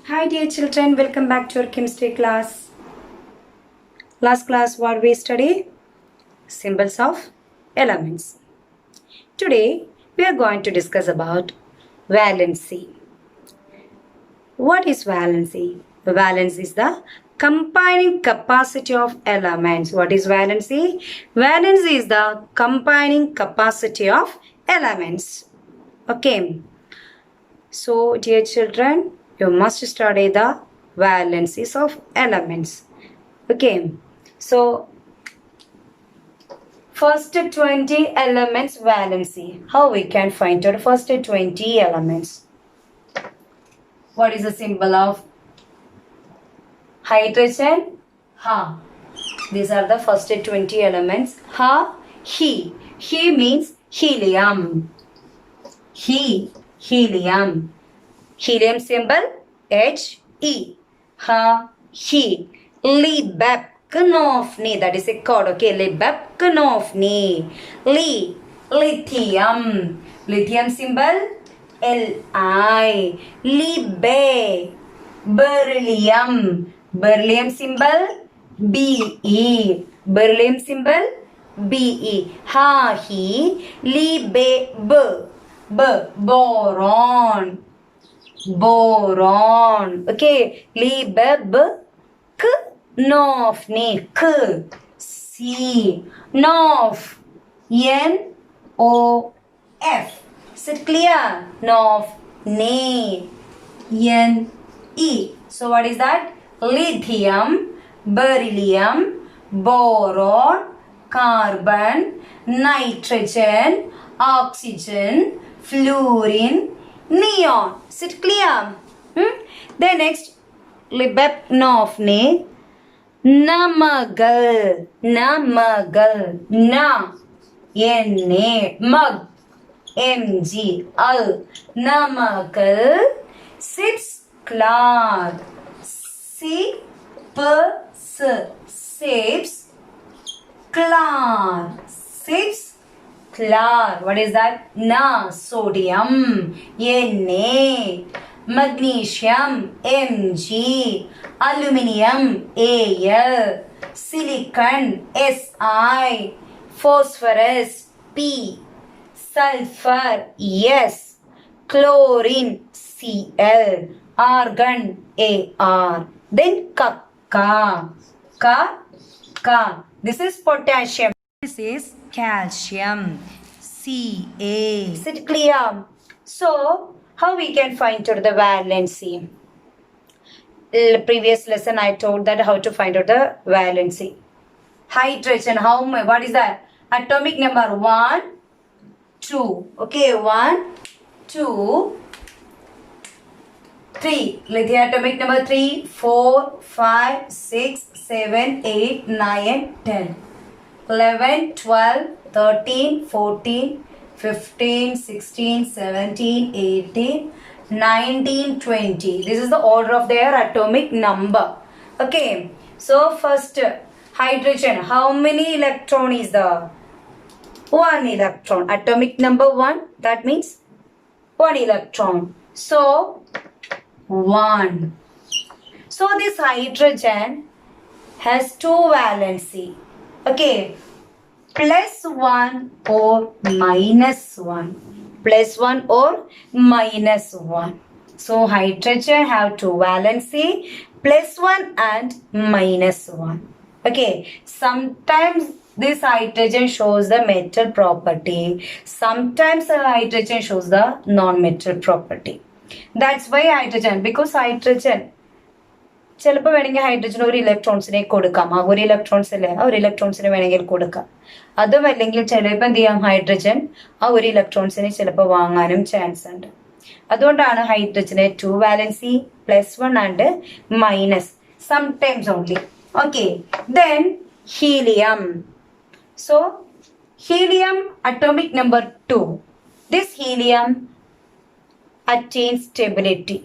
Hi dear children, welcome back to our chemistry class. Last class what we studied? Symbols of elements. Today we are going to discuss about valency. What is valency? Valence is the combining capacity of elements. What is valency? Valence is the combining capacity of elements. Okay. So dear children, you must study the valencies of elements. Okay. So first 20 elements valency. How we can find out first 20 elements? What is the symbol of hydrogen? Ha. These are the first 20 elements. Ha, he. He means helium. He, helium. Helium symbol He. Ha, he. Libepinofni. That is a code. Okay, libepinofni. Lithium. Lithium symbol Li. Libe. Beryllium. Beryllium symbol Be. Beryllium symbol Be. Ha, he. Libe. Boron. Boron. Okay. Libebknofni. K. C. Nof. N-O-F. Is it clear? Nof. Ne. N-E. So what is that? Lithium, beryllium, boron, carbon, nitrogen, oxygen, fluorine, neon. Is it clear? Then next, libepinofni. Namagal. Namagal. Na. N-A. Mug. M-G. Al. Namagal. Six clar. C-P-S. Sips. Clar. Sips. Clar. What is that? Na. Sodium. Na. Magnesium. Mg. Aluminium. Al. Silicon. Si. Phosphorus. P. Sulfur. S. Chlorine. Cl. Argon. Ar. Then Ka. This is potassium. This is calcium. Ca. Is it clear? So, how we can find out the valency? Previous lesson I told that how to find out the valency. Hydrogen, what is that? Atomic number 1, 2. Okay, 1, 2, 3. Lithium atomic number 3, 4, 5, 6, 7, 8, 9, 10. 11, 12, 13, 14, 15, 16, 17, 18, 19, 20. This is the order of their atomic number. Okay. So first hydrogen. How many electron is there? 1 electron. Atomic number 1. That means 1 electron. So 1. So this hydrogen has 2 valency. Okay. +1 or -1. +1 or -1. So hydrogen have 2 valency, +1 and -1. Okay. Sometimes this hydrogen shows the metal property. Sometimes hydrogen shows the non-metal property. That's why hydrogen, because hydrogen ചിലപ്പോൾ വേണമെങ്കിൽ hydrogen ഒരു ഇലക്ട്രോൺസിനെ കൊടുക്കാം. ആ ഒരു electrons അല്ലേ, ആ ഒരു ഇലക്ട്രോൺസിനെ വേണമെങ്കിൽ കൊടുക്കാം. അതും അല്ലെങ്കിൽ ചിലപ്പോൾ എന്ത് ചെയ്യാം, ഹൈഡ്രജൻ ആ ഒരു ഇലക്ട്രോൺസിനെ ചിലപ്പോൾ വാങ്ങാനും ചാൻസ് ഉണ്ട്. അതുകൊണ്ടാണ് ഹൈഡ്രജന് 2 valency, +1 and minus, sometimes only. Okay. Then helium. So helium atomic number 2. This helium attains stability.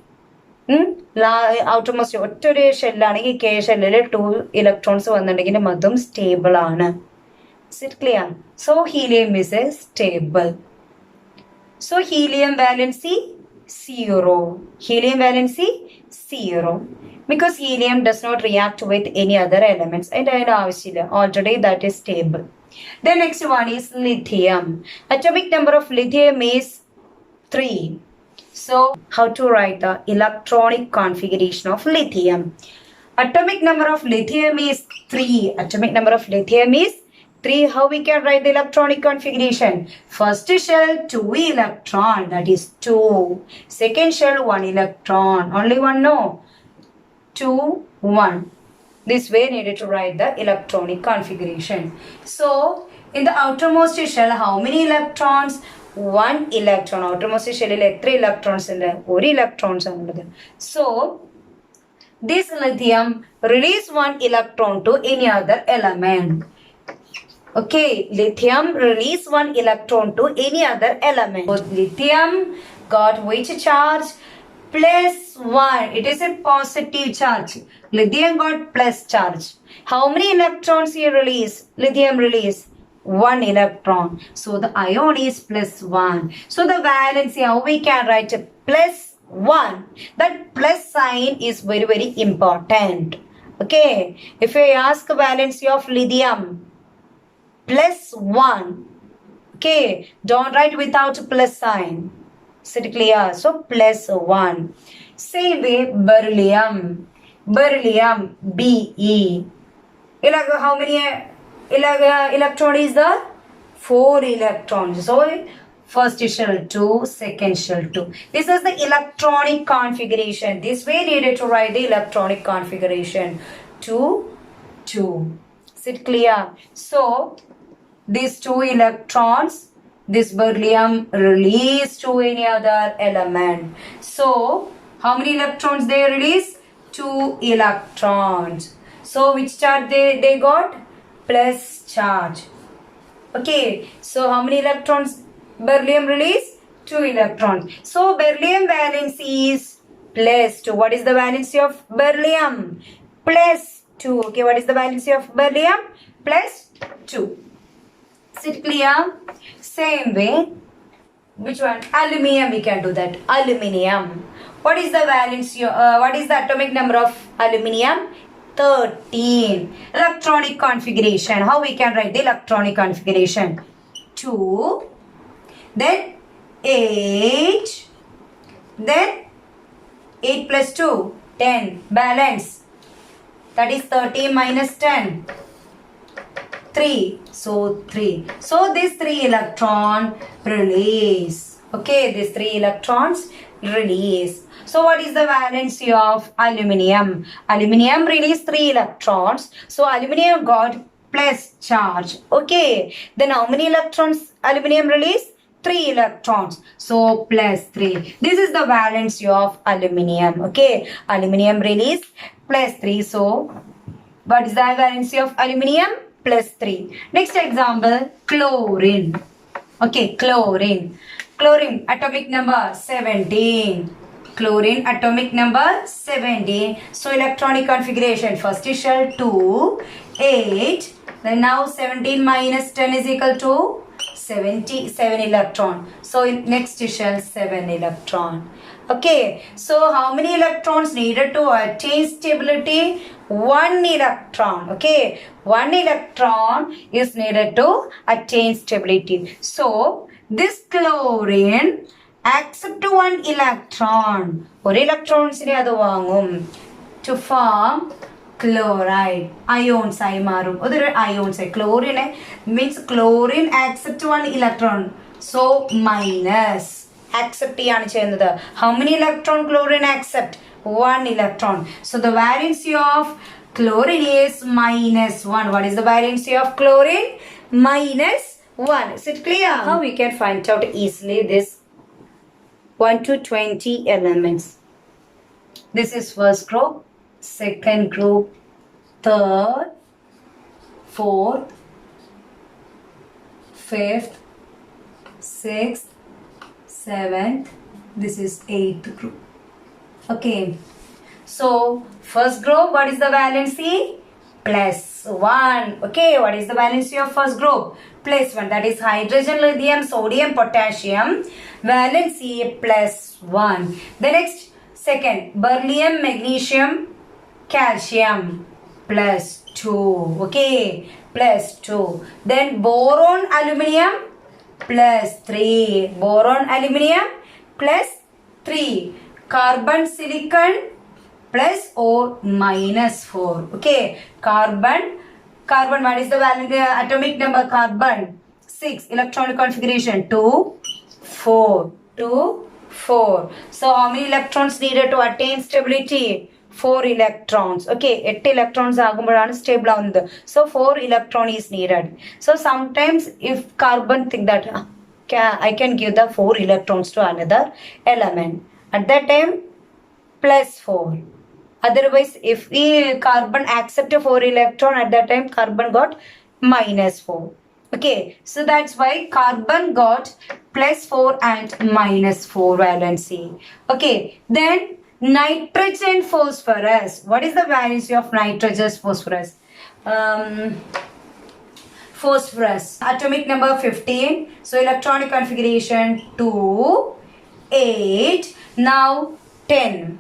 Outermost ഒറ്റൊരു ഷെല്ലാണെങ്കിൽ കെ ഷെല്ലിൽ 2 ഇലക്ട്രോൺസ് വന്നിട്ടുണ്ടെങ്കിൽ അതും സ്റ്റേബിൾ ആണ്. Clear? So helium is A stable. So helium valency 0. Helium valency 0. Because helium does not react with any other elements. And already that is stable. The next one is lithium. Atomic number of lithium is 3. So, how to write the electronic configuration of lithium? Atomic number of lithium is 3. Atomic number of lithium is 3. How we can write the electronic configuration? First shell 2 electron, that is 2. Second shell 1 electron, only one, no. 2, 1. This way needed to write the electronic configuration. So, in the outermost shell, how many electrons? 1 electron. Outermost shell is 3 electrons in the 1 electrons. So, this lithium release 1 electron to any other element. Okay, lithium release 1 electron to any other element. So, lithium got which charge? Plus 1. It is a positive charge. Lithium got plus charge. How many electrons you release? Lithium release 1 electron. So the ion is plus 1. So the valency, how we can write plus 1? That plus sign is very, very important. Okay. If I ask valency of lithium, plus 1. Okay. Don't write without plus sign. Is it clear? So plus 1. Same way beryllium. Beryllium Be. How many electron is there? 4 electrons. So first shell 2, second shell 2. This is the electronic configuration. This way needed to write the electronic configuration. 2, 2. Is it clear? So these 2 electrons, this beryllium release to any other element. So, how many electrons they release? 2 electrons. So, which charge they got? Plus charge. Okay. So, how many electrons beryllium release? 2 electrons. So, beryllium valency is plus 2. What is the valency of beryllium? Plus 2. Okay. What is the valency of beryllium? Plus 2. Is it clear? Same way, which one? Aluminium, we can do that. Aluminium. What is the valency? What is the atomic number of aluminium? 13. Electronic configuration. How we can write the electronic configuration? 2, then 8, then 8 plus 2, 10. Balance. That is 13 minus 10. 3. So 3. So this 3 electron release. Okay, these 3 electrons release. So what is the valency of aluminium? Aluminium release 3 electrons. So aluminium got plus charge. Okay. Then how many electrons aluminium release? 3 electrons. So plus 3. This is the valency of aluminium. Okay. Aluminium release plus 3. So what is the valency of aluminium? Plus 3. Next example, chlorine. Okay, chlorine. Chlorine atomic number 17. Chlorine atomic number 17. So electronic configuration. First shell 2, 8. Then now 17 minus 10 is equal to 77 electron. So next shell 7 electron. Okay. So how many electrons needed to attain stability? 1 electron. Okay. 1 electron is needed to attain stability. So this chlorine accept 1 electron. 1 electron to form chloride. Ions ആയി മാറും. അതൊരു ions. Chlorine means chlorine accept 1 electron. So minus. Accept ചെയ്യാണ് ചെയ്യുന്നത്. How many electron chlorine accept? 1 electron. So the valency of chlorine is minus 1. What is the valency of chlorine? Minus 1. Is it clear? How we can find out easily this 1 to 20 elements. This is first group, second group, third, fourth, fifth, sixth, seventh. This is eighth group. Okay. So first group, what is the valency? plus 1. Okay, what is the valency of first group? Plus 1. That is hydrogen, lithium, sodium, potassium. Valency plus 1. The next, second, beryllium, magnesium, calcium plus 2. Okay, plus 2. Then boron, aluminium plus 3. Boron, aluminium plus 3. Carbon, silicon plus or minus 4. Okay, carbon, what is the value, atomic number? Carbon 6, electronic configuration 2, 4, 2, 4. So how many electrons needed to attain stability? 4 electrons. Okay, 8 electrons ആകുമ്പോഴാണ് stable ആവുന്നത്. So 4 electron is needed. So sometimes if carbon think that I can give the 4 electrons to another element, at that time plus 4. Otherwise, if we carbon accept a 4 electron, at that time carbon got minus 4. Okay, so that's why carbon got plus 4 and minus 4 valency. Okay, then nitrogen, phosphorus. What is the valency of nitrogen, phosphorus? Phosphorus, atomic number 15. So electronic configuration 2, 8, now 10.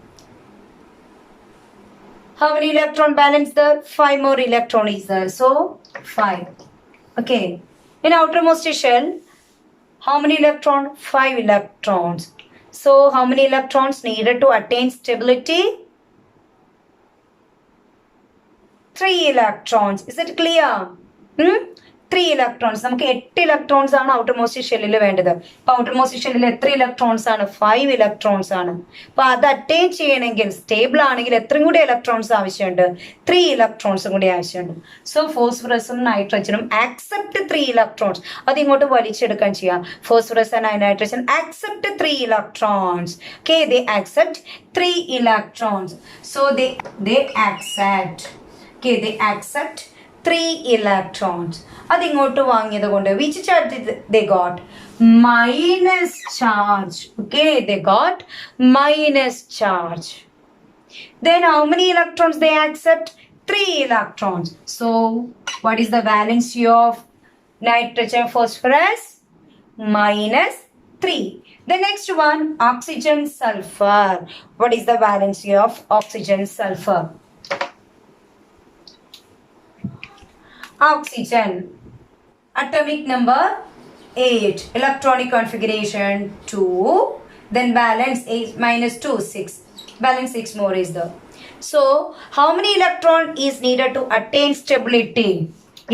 How many electron balance there? 5 more electron is there. So 5. Okay. In outermost shell, how many electron? 5 electrons. So how many electrons needed to attain stability? 3 electrons. Is it clear? 3 electrons. നമുക്ക് 8 electrons ആണ് outermost ഷെല്ലിൽ വേണ്ടത്. അപ്പോൾ outermost ഷെല്ലിൽ എത്ര electrons ആണ്? 5 electrons ആണ്. അപ്പോൾ അത് അറ്റൈൻ ചെയ്യണമെങ്കിൽ സ്റ്റേബിൾ ആണെങ്കിൽ എത്രയും കൂടി ഇലക്ട്രോൺസ് ആവശ്യമുണ്ട്? 3 ഇലക്ട്രോൺസും കൂടി ആവശ്യമുണ്ട്. സോ ഫോസ്ഫറസും നൈട്രജനും ആക്സെപ്റ്റ് 3 ഇലക്ട്രോൺസ്. അത് ഇങ്ങോട്ട് വലിച്ചെടുക്കാൻ ചെയ്യാം. Phosphorus and nitrogen accept 3 electrons. Okay, they accept 3 electrons. So they accept. Okay, they accept 3 electrons. അത് ഇങ്ങോട്ട് വാങ്ങിയത് കൊണ്ട് which charge they got? Minus charge. Okay, they got minus charge. Then how many electrons they accept? 3 electrons. So what is the valency of nitrogen, phosphorus? Minus 3. The next one, oxygen, sulfur. What is the valency of oxygen, sulfur? Oxygen, atomic number 8, electronic configuration 2, then balance 8 minus 2, 6, balance 6 more is there. So how many electron is needed to attain stability?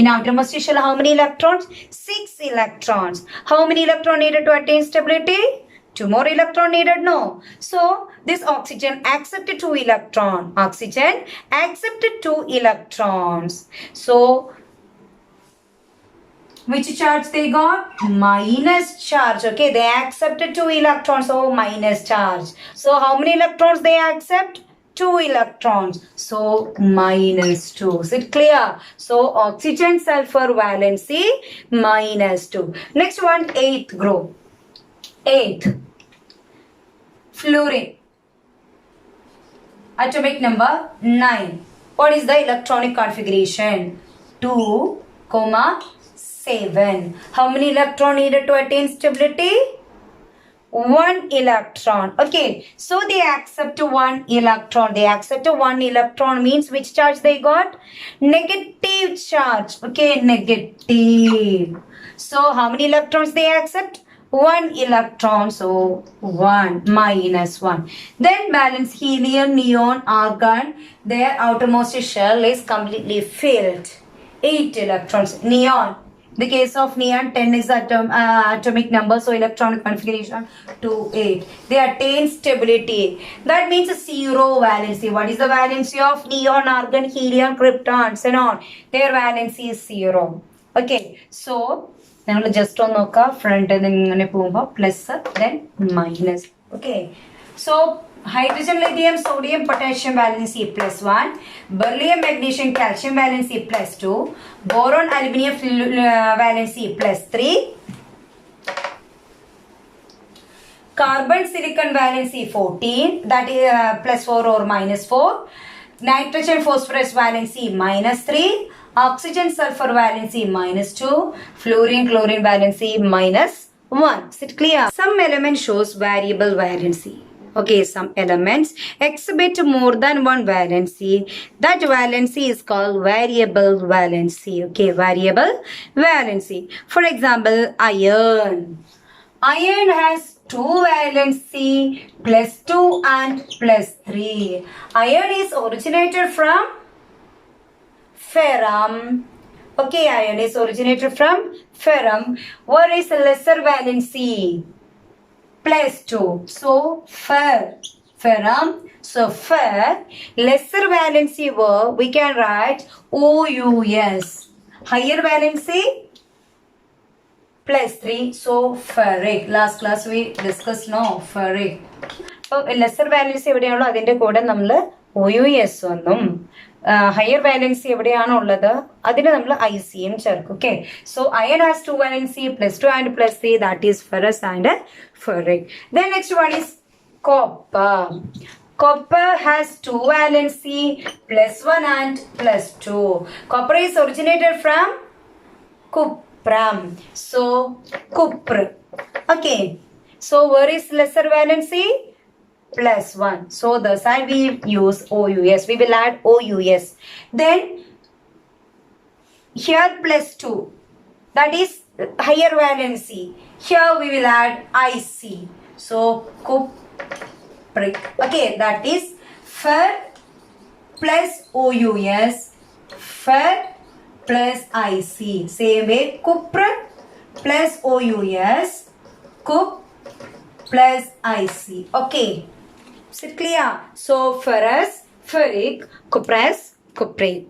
In outermost shell, how many electrons? 6 electrons. How many electron needed to attain stability? 2 more electron needed, no. So this oxygen accepted 2 electron. Oxygen accepted 2 electrons. So which charge they got? Minus charge. Okay, they accepted 2 electrons, so minus charge. So how many electrons they accept? 2 electrons, so minus 2. Is it clear? So oxygen, sulfur valency minus 2. Next one, 8th group. 8th, fluorine, atomic number 9. What is the electronic configuration? 2, 7. How many electron needed to attain stability? 1 electron. Okay, so they accept 1 electron. They accept 1 electron means which charge they got? Negative charge. Okay, negative. So how many electrons they accept? 1 electron. So 1 minus 1. Then balance helium, neon, argon. Their outermost shell is completely filled. 8 electrons. Neon. The case of neon, 10 is atomic number, so electronic configuration 2, 8. They attain stability. That means 0 valency. What is the valency of neon, argon, helium, krypton, xenon? Their valency is 0. Okay, so now just on noka front and plus then minus. Okay, so hydrogen, lithium, sodium, potassium valency plus 1, beryllium, magnesium, calcium valency plus 2, boron, aluminium valency plus 3, carbon, silicon valency 14, that is plus 4 or minus 4, Nitrogen phosphorus valency -3. Oxygen sulfur valency -2. Fluorine chlorine valency -1. Is it clear? Some element shows variable valency. Okay, some elements exhibit more than one valency. That valency is called variable valency. Okay, variable valency. For example, iron. Iron has two valency, +2 and +3. Iron is originated from ferrum. Okay, iron is originated from ferrum. What is the lesser valency? +2. So, ferrum. So, lesser valency verb, we can write OUS. Higher valency? +3. So, ferric. Last class we discussed, no? Ferric. So, lesser valency എവിടെയാണോ അതിൻ്റെ കൂടെ നമ്മൾ OUS ഒന്നും higher valency എവിടെയാണോ ഉള്ളത് അതിന് നമ്മൾ ICM ചേർക്കും. Okay. So, iron has two valency, +2 and +3. That is ferrous and ferric. Then next one is copper. Copper has two valency, +1 and +2. Copper is originated from cuprum. So, cupr. Okay. So, where is lesser valency? +1. So, the sign we use OUS. We will add OUS. Then, here +2. That is higher valency. Here we will add IC. So, cupric. Okay, that is fer plus OUS. Fer plus IC. Same way, cupr plus OUS. Cup plus IC. Okay. Is it clear? So, ferrous, ferric, cuprous, cupric.